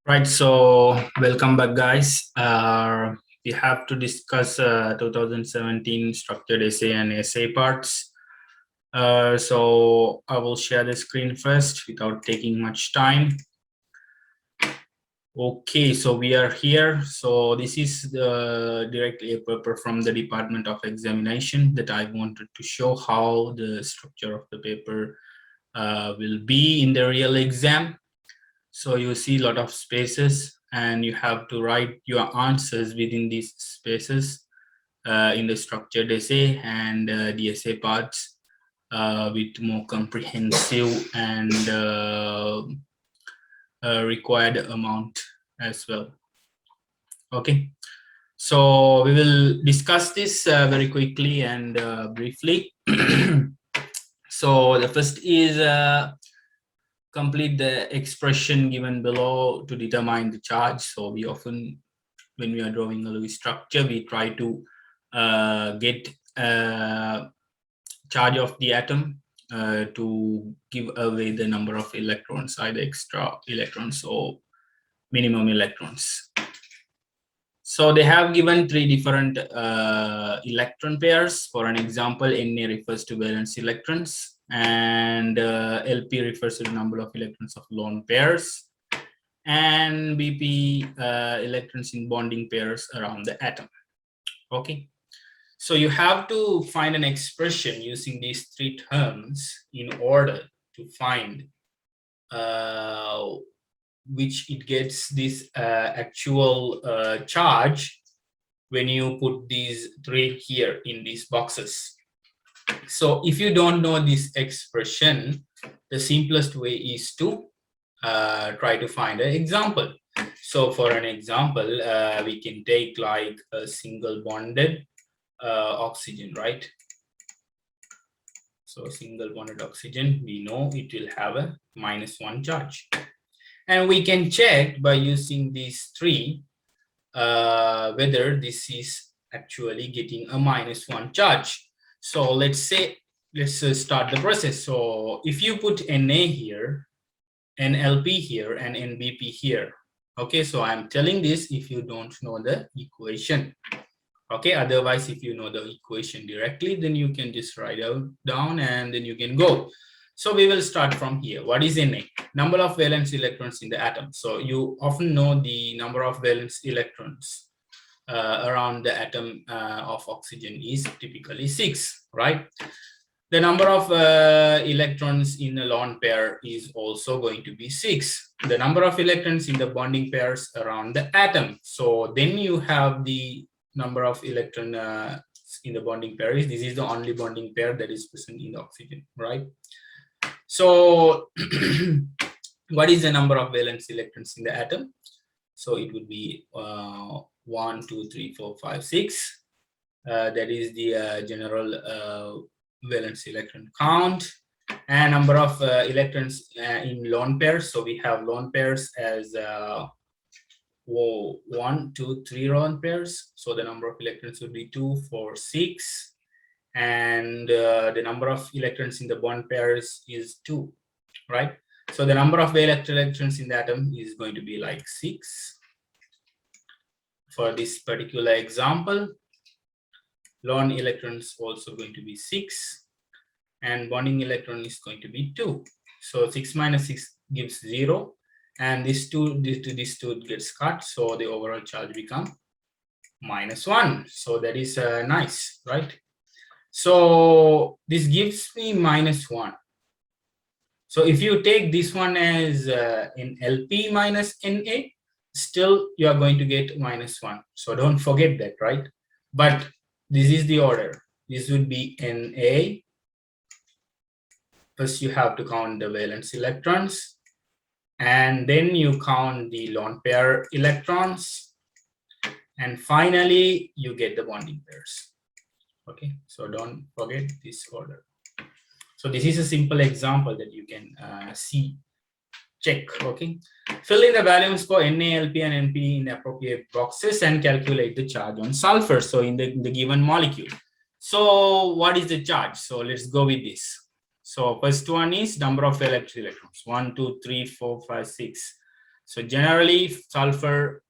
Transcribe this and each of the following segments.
Right, so welcome back, guys. We have to discuss 2017 structured essay and essay parts. So I will share the screen first without taking much time. Okay, so we are here. So this is the directly a paper from the Department of Examination that I wanted to show how the structure of the paper will be in the real exam. So you see a lot of spaces and you have to write your answers within these spaces in the structured essay and the essay parts with more comprehensive and required amount as well. Okay, so we will discuss this very quickly and briefly. So the first is complete the expression given below to determine the charge. So we often, when we are drawing a Lewis structure, we try to get charge of the atom to give away the number of electrons, either extra electrons or minimum electrons. So they have given three different electron pairs. For an example, Na refers to valence electrons, and LP refers to the number of electrons of lone pairs, and BP electrons in bonding pairs around the atom. Okay, so you have to find an expression using these three terms in order to find which it gets this actual charge when you put these three here in these boxes. So if you don't know this expression, the simplest way is to try to find an example. So for an example, we can take like a single bonded oxygen, right? So single bonded oxygen, we know it will have a -1 charge. And we can check by using these three whether this is actually getting a -1 charge. So let's start the process. So if you put Na here, NLP here, and NBP here, okay, so I'm telling this if you don't know the equation. Okay, otherwise, if you know the equation directly, then you can just write it down and then you can go. So we will start from here. What is Na? Number of valence electrons in the atom. So you often know the number of valence electrons around the atom of oxygen is typically 6, right? The number of electrons in a lone pair is also going to be 6. The number of electrons in the bonding pairs around the atom. So then you have the number of electrons in the bonding pair. This is the only bonding pair that is present in the oxygen, right? So what is the number of valence electrons in the atom? So it would be 1, 2, 3, 4, 5, 6. That is the general valence electron count. And number of electrons in lone pairs. So we have lone pairs as 1, 2, 3 lone pairs. So the number of electrons would be 2, 4, 6. And the number of electrons in the bond pairs is 2, right? So the number of valence electrons in the atom is going to be like 6. For this particular example, lone electrons also going to be 6, and bonding electron is going to be 2. So 6 minus 6 gives 0, and this 2 gets cut, so the overall charge becomes -1. So that is nice, right? So this gives me -1. So if you take this one as in LP minus Na, still you are going to get -1. So don't forget that, right? But this is the order. This would be Na. First you have to count the valence electrons, and then you count the lone pair electrons, and finally you get the bonding pairs. Okay, so don't forget this order. So this is a simple example that you can check. Okay, fill in the values for Na, LP, and NP in appropriate boxes and calculate the charge on sulfur. So in the given molecule. So what is the charge? So let's go with this. So first one is number of electrons. 1, 2, 3, 4, 5, 6. So generally sulfur,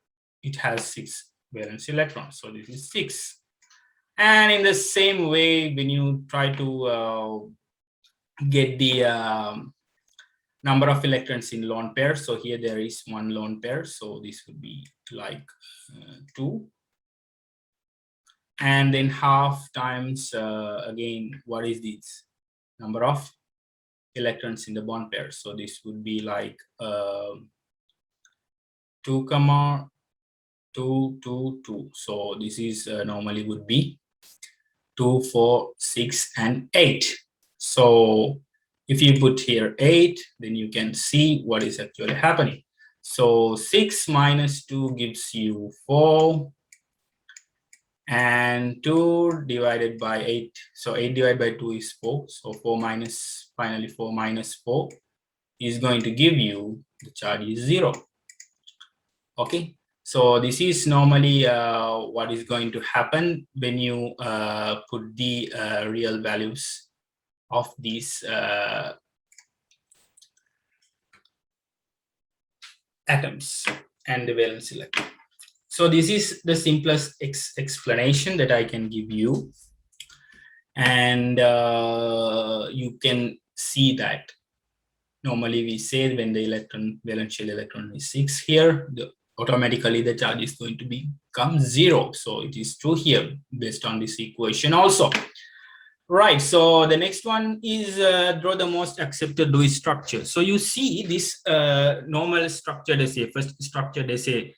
it has 6 valence electrons. So this is 6. And in the same way, when you try to get the number of electrons in lone pair, so here there is 1 lone pair, so this would be like 2. And then half times, again, what is this number of electrons in the bond pair? So this would be like 2, 2, 2, 2. So this is normally would be 2, 4, 6, and 8. So if you put here 8, then you can see what is actually happening. So 6 minus 2 gives you 4. And 2 divided by 8. So 8 divided by 2 is 4. So 4 minus 4 is going to give you the charge is 0. Okay. So this is normally what is going to happen when you put the real values of these atoms and the valence electron. So this is the simplest explanation that I can give you. And you can see that normally we say when the valential electron is 6 here, automatically the charge is going to become 0. So it is true here based on this equation also. Right, so the next one is draw the most accepted Lewis structure. So you see this normal structure, they say, first structure, they say,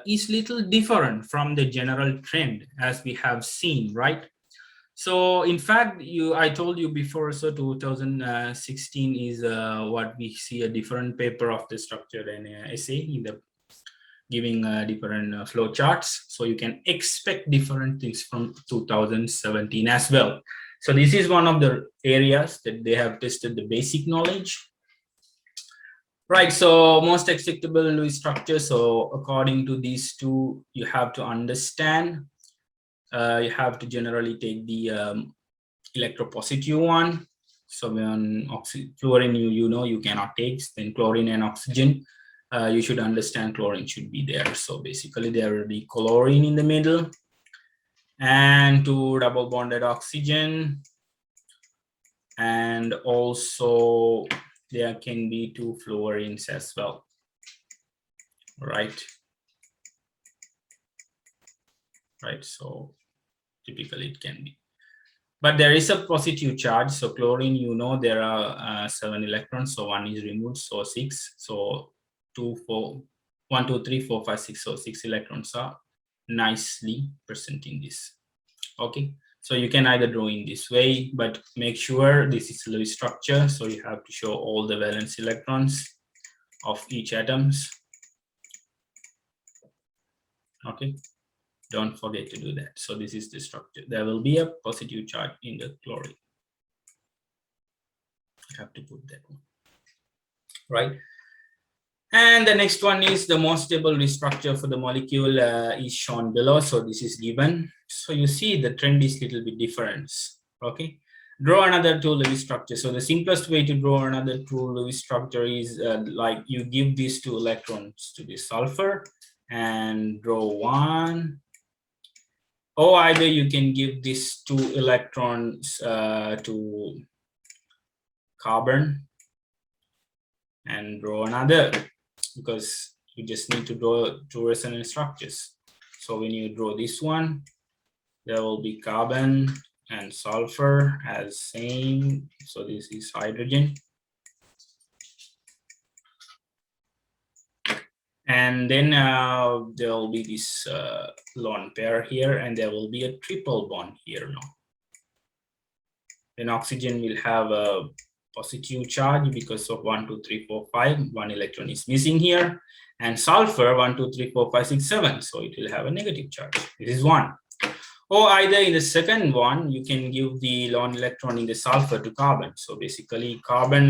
is little different from the general trend as we have seen, right? So in fact, I told you before, so 2016 is what we see a different paper of the structure and essay in the giving different flow charts. So you can expect different things from 2017 as well. So this is one of the areas that they have tested the basic knowledge. Right, so most acceptable Lewis structure. So according to these two, you have to understand, you have to generally take the electropositive one. So when fluorine, you know you cannot take, then chlorine and oxygen, you should understand chlorine should be there. So basically there will be chlorine in the middle and 2 double bonded oxygen, and also there can be 2 fluorines as well, right? Right, so typically it can be. But there is a positive charge. So chlorine, you know, there are 7 electrons, so 1 is removed, so 6. So 2, 4, 1, 2, 3, 4, 5, 6. So 6 electrons are nicely present in this. Okay, so you can either draw in this way, but make sure this is Lewis structure. So you have to show all the valence electrons of each atoms. Okay. Don't forget to do that. So this is the structure. There will be a positive charge in the chlorine. I have to put that one, right? And the next one is the most stable restructure for the molecule is shown below. So this is given. So you see the trend is little bit different. Okay. Draw another 2 Lewis structure. So the simplest way to draw another 2 Lewis structure is like you give these 2 electrons to the sulfur and draw 1. Or either you can give these 2 electrons to carbon and draw another, because you just need to draw 2 resonance structures. So when you draw this one, there will be carbon and sulfur as same. So this is hydrogen. And then there will be this lone pair here, and there will be a triple bond here now. Then oxygen will have a positive charge because of 1, 2, 3, 4, 5. 1 electron is missing here. And sulfur 1, 2, 3, 4, 5, 6, 7. So it will have a negative charge. This is 1. Or either in the second one, you can give the lone electron in the sulfur to carbon. So basically carbon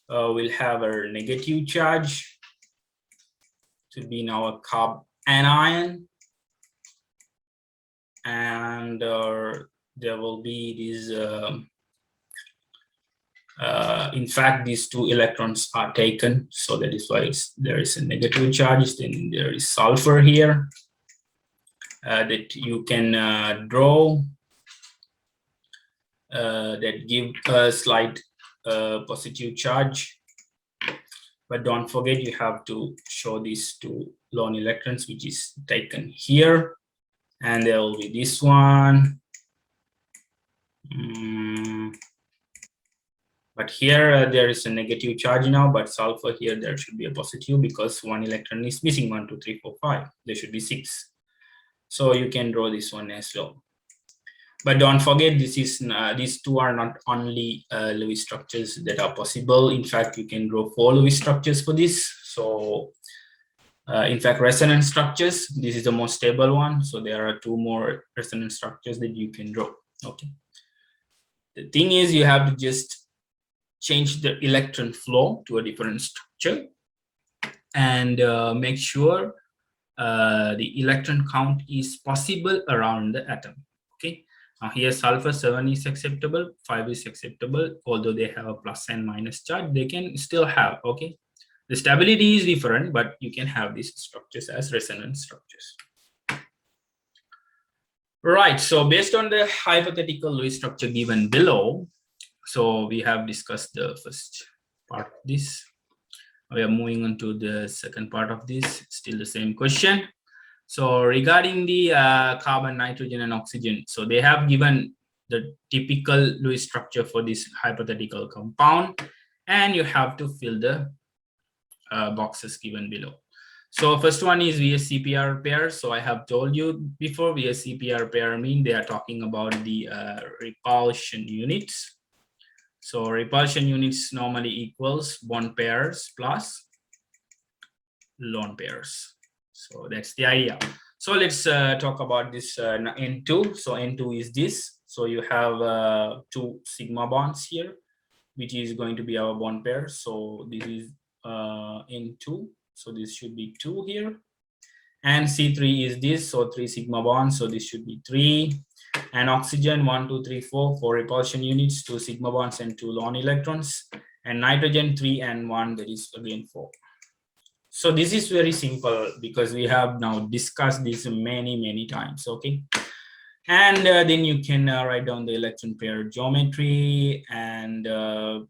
will have a negative charge. To be now a carb anion, and there will be these In fact, these 2 electrons are taken, so that is why there is a negative charge. Then there is sulfur here that you can draw that give a slight positive charge. But don't forget, you have to show these 2 lone electrons, which is taken here. And there will be this one. But here there is a negative charge now, but sulfur here there should be a positive because 1 electron is missing. 1, 2, 3, 4, 5. There should be 6. So you can draw this one as well. But don't forget, this is these 2 are not only Lewis structures that are possible. In fact, you can draw 4 Lewis structures for this. So in fact, resonance structures, this is the most stable one. So there are 2 more resonance structures that you can draw. Okay. The thing is, you have to just change the electron flow to a different structure and make sure the electron count is possible around the atom. Okay. Now here sulfur 7 is acceptable, 5 is acceptable. Although they have a plus and minus charge, they can still have. Okay. The stability is different, but you can have these structures as resonance structures. Right. So based on the hypothetical Lewis structure given below, so we have discussed the first part of this. We are moving on to the second part of this. Still the same question. So regarding the carbon, nitrogen, and oxygen, so they have given the typical Lewis structure for this hypothetical compound, and you have to fill the boxes given below. So first one is VSCPR pair. So I have told you before, VSCPR pair mean they are talking about the repulsion units. So repulsion units normally equals bond pairs plus lone pairs. So that's the idea. So let's talk about this N2. So N2 is this. So you have 2 sigma bonds here, which is going to be our bond pair. So this is N2. So this should be 2 here. And C3 is this. So 3 sigma bonds. So this should be 3. And oxygen 1, 2, 3, 4, 4 repulsion units, 2 sigma bonds and 2 lone electrons. And nitrogen 3 and 1, that is again 4. So this is very simple because we have now discussed this many times. Okay. And then you can write down the electron pair geometry, and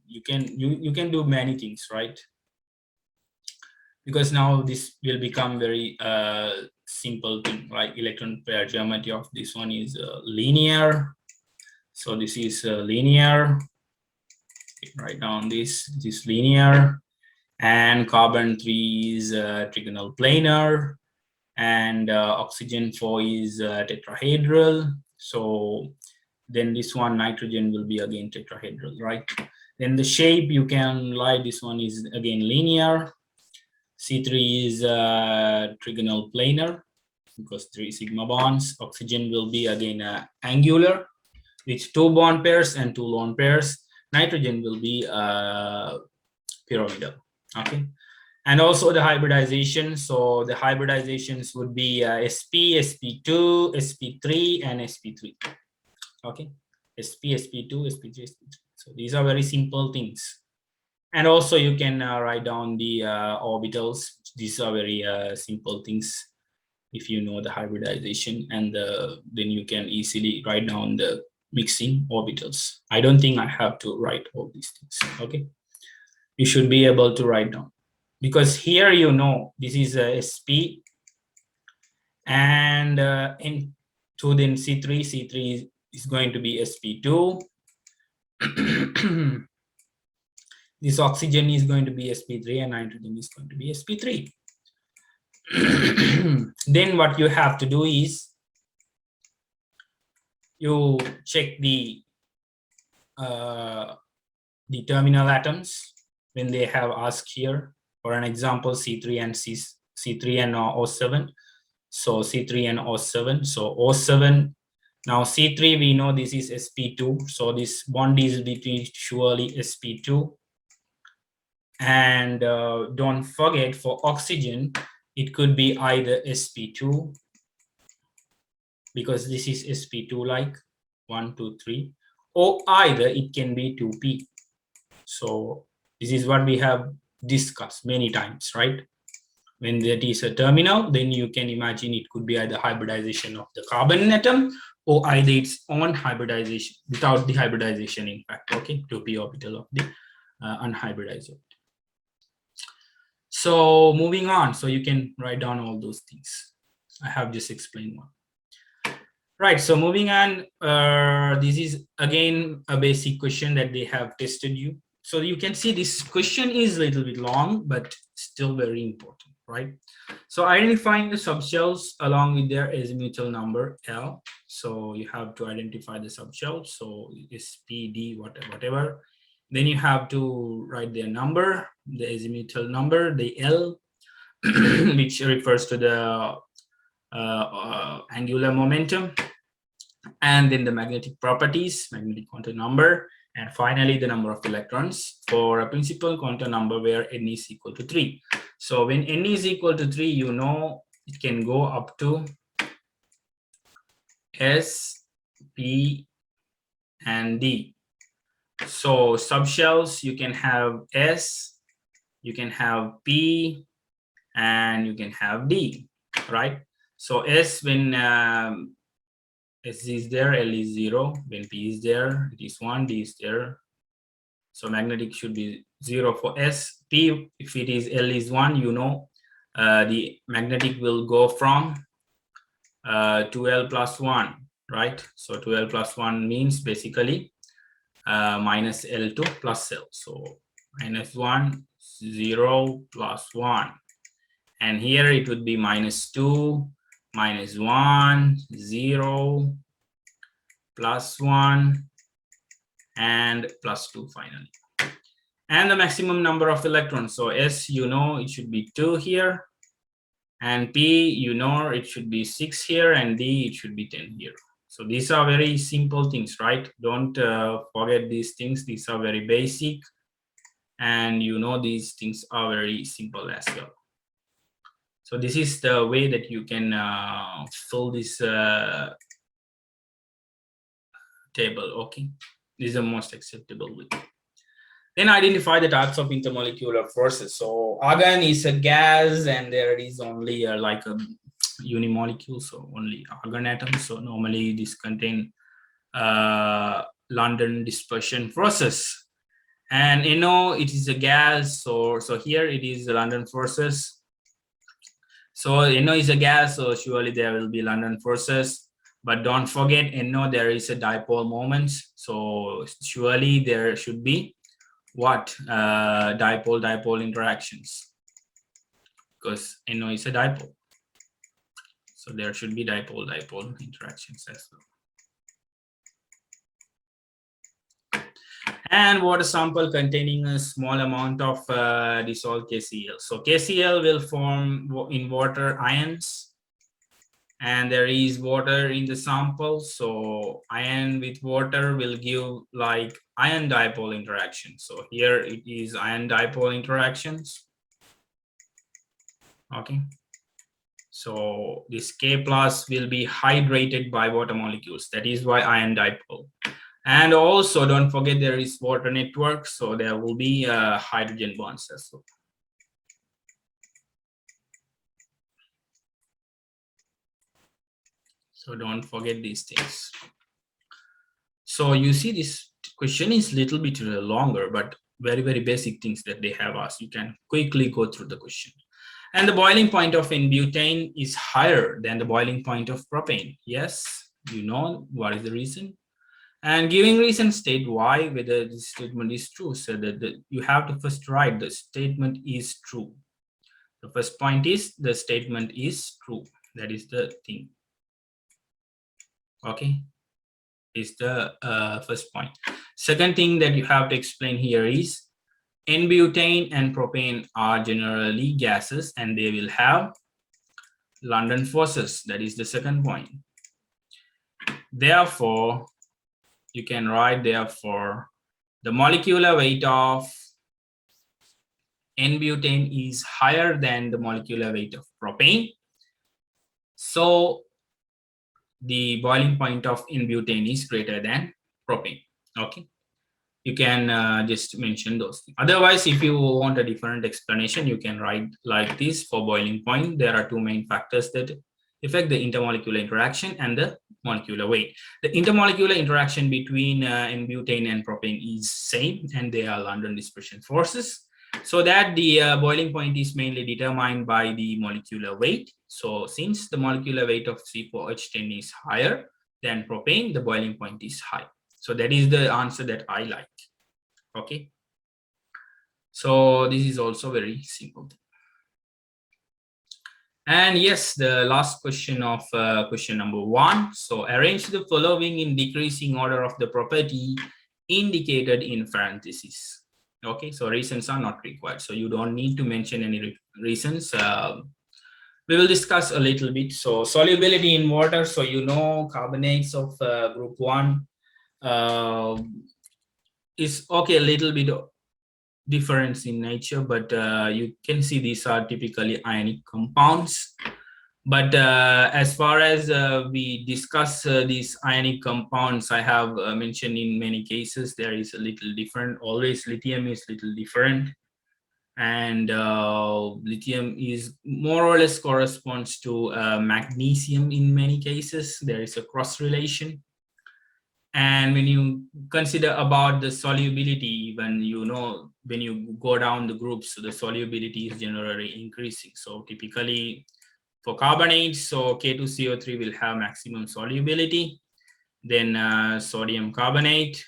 you can do many things, right? Because now this will become very simple thing, like electron pair geometry of this one is linear. So this is linear. Write down this is linear, and carbon 3 is trigonal planar, and oxygen 4 is tetrahedral. So then this one nitrogen will be again tetrahedral, right? Then the shape you can write, this one is again linear. C3 is trigonal planar because 3 sigma bonds. Oxygen will be again angular with 2 bond pairs and 2 lone pairs. Nitrogen will be pyramidal. Okay. And also the hybridization. So the hybridizations would be sp, sp2, sp3, and sp3. Okay. sp, sp2, sp3, sp3. So these are very simple things. And also you can write down the orbitals. These are very simple things if you know the hybridization, and then you can easily write down the mixing orbitals. I don't think I have to write all these things. Okay. You should be able to write down. Because here, you know, this is a sp, and into then C3 is going to be sp2. This oxygen is going to be sp3, and nitrogen is going to be sp3. Then what you have to do is you check the terminal atoms when they have asked here. For an example, C3 and O7. So C3 and O7. So O7. Now C3, we know this is sp2. So this bond is between surely sp2. And don't forget, for oxygen, it could be either sp2, because this is sp2 like 1, 2, 3, or either it can be 2p. So this is what we have discussed many times, right? When that is a terminal, then you can imagine it could be either hybridization of the carbon atom or either its own hybridization without the hybridization, in fact, okay, to p orbital of the unhybridized orbital. So moving on, so you can write down all those things. I have just explained one. Right, so moving on, this is again a basic question that they have tested you. So you can see this question is a little bit long, but still very important, right? So identifying the subshells along with their azimuthal number L. So you have to identify the subshells. So it's P, D, whatever. Then you have to write their number, the azimuthal number, the L, which refers to the angular momentum, and then the magnetic properties, magnetic quantum number, and finally the number of electrons for a principal quantum number where n is equal to 3. So when n is equal to 3, you know it can go up to S, P, and D. So subshells, you can have S, you can have P, and you can have D, right? So S, when S is there, L is 0. When P is there, it is 1, D is there. So magnetic should be 0 for S. P, if it is L is 1, you know the magnetic will go from 2L plus 1, right? So 2L plus 1 means basically minus L to plus L. So minus 1, 0, plus 1. And here it would be minus 2, minus 1, 0, plus 1, and plus 2 finally. And the maximum number of electrons. So S, you know, it should be 2 here. And P, you know, it should be 6 here. And D, it should be 10 here. So these are very simple things, right? Don't forget these things. These are very basic. And you know, these things are very simple as well. So this is the way that you can fill this table, okay? This is the most acceptable way. Then identify the types of intermolecular forces. So argon is a gas and there is only like a unimolecule, so only argon atoms. So normally this contain London dispersion process. And NO, it is a gas, so here it is the London forces. So NO is a gas, so surely there will be London forces. But don't forget, NO, there is a dipole moment. So surely there should be what? Dipole interactions. Because NO is a dipole. So there should be dipole interactions as well. And water sample containing a small amount of dissolved KCl. So KCl will form in water ions, and there is water in the sample. So ion with water will give like ion dipole interaction. So here it is ion dipole interactions. Okay. So this K plus will be hydrated by water molecules. That is why ion dipole. And also don't forget there is water network. So there will be hydrogen bonds as well. So don't forget these things. So you see this question is a little bit longer, but very, very basic things that they have asked. You can quickly go through the question. And the boiling point of N-butane is higher than the boiling point of propane. Yes, you know what is the reason. And giving reason, state why, whether this statement is true. So that you have to first write the statement is true. The first point is the statement is true. That is the thing. Okay, is the first point. Second thing that you have to explain here is N-butane and propane are generally gases and they will have London forces. That is the second point. Therefore, you can write therefore the molecular weight of N-butane is higher than the molecular weight of propane. So the boiling point of N-butane is greater than propane. Okay. you can just mention those things. Otherwise, if you want a different explanation, you can write like this. For boiling point, there are two main factors that affect the intermolecular interaction and the molecular weight. The intermolecular interaction between N-butane and propane is same, and they are London dispersion forces. So that the boiling point is mainly determined by the molecular weight. So since the molecular weight of C4H10 is higher than propane, the boiling point is high. So that is the answer that I like. Okay. So this is also very simple. And yes, the last question of question number 1. So arrange the following in decreasing order of the property indicated in parentheses. Okay, so reasons are not required. So you don't need to mention any reasons. We will discuss a little bit. So solubility in water. So you know carbonates of group 1 is okay, a little bit difference in nature, but you can see these are typically ionic compounds. But as far as we discuss these ionic compounds, I have mentioned in many cases there is a little different. Always lithium is little different, and lithium is more or less corresponds to magnesium in many cases. There is a cross relation. And when you consider about the solubility, even you know when you go down the groups, the solubility is generally increasing. So typically for carbonates, so K2CO3 will have maximum solubility, then sodium carbonate,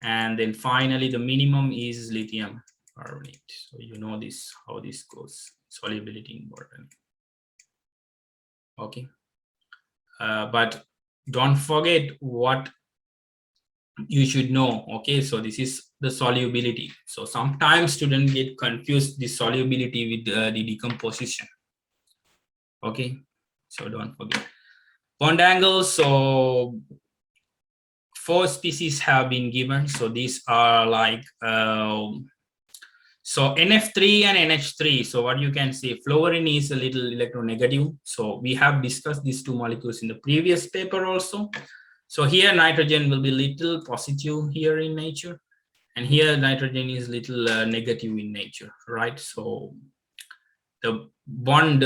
and then finally the minimum is lithium carbonate. So you know this, how this goes, solubility important. Okay, but don't forget what you should know. Okay, so this is the solubility. So sometimes students get confused the solubility with the decomposition. Okay, so don't forget bond angles. So 4 species have been given. So these are like so NF3 and NH3. So what you can say, fluorine is a little electronegative. So we have discussed these two molecules in the previous paper also. So here nitrogen will be little positive here in nature, and here nitrogen is little negative in nature, right? So the bond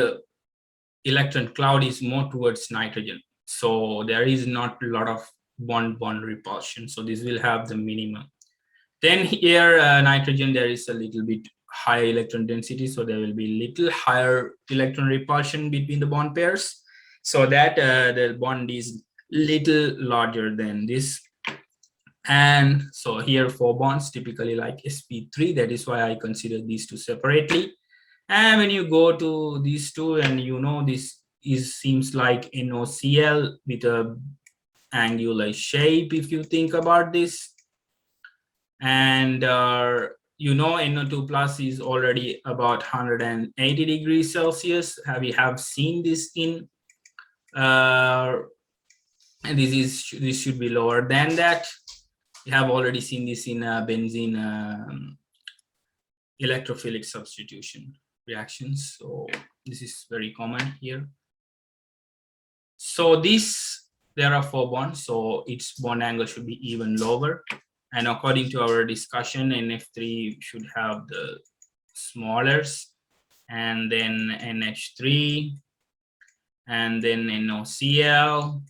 electron cloud is more towards nitrogen. So there is not a lot of bond repulsion. So this will have the minimum. Then here nitrogen, there is a little bit high electron density. So there will be little higher electron repulsion between the bond pairs. So that the bond is little larger than this. And so here 4 bonds typically like sp3. That is why I consider these two separately. And when you go to these two, and you know this is seems like NOCl with a angular shape if you think about this. And you know NO2 plus is already about 180 degrees Celsius. We have seen this in and this should be lower than that. We have already seen this in benzene electrophilic substitution reactions. So this is very common here. So there are 4 bonds, so its bond angle should be even lower. And according to our discussion, NF3 should have the smallest, and then NH3, and then NOCl,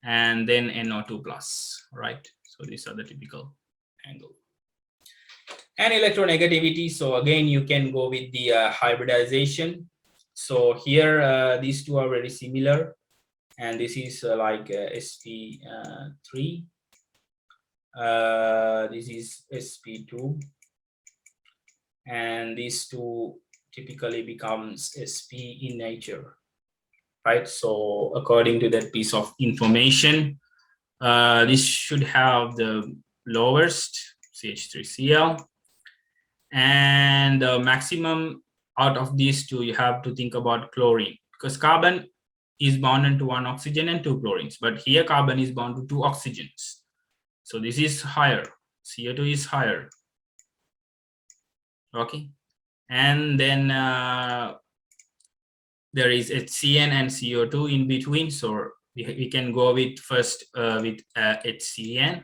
and then NO2 plus, right? So these are the typical angle. And electronegativity, so again, you can go with the hybridization. So here, these two are very similar. And this is like sp3. This is sp2. And these two typically becomes sp in nature, right? So according to that piece of information, this should have the lowest CH3Cl, and the maximum out of these two, you have to think about chlorine, because carbon is bonded to 1 oxygen and 2 chlorines, but here carbon is bound to 2 oxygens. So this is higher, CO2 is higher. Okay, and then there is HCN and CO2 in between. So we can go with first with HCN.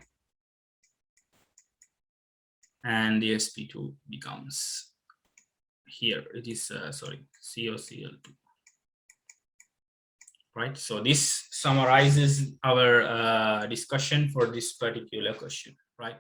and the sp2 becomes here. It is sorry, COCl2. Right. So this summarizes our discussion for this particular question. Right.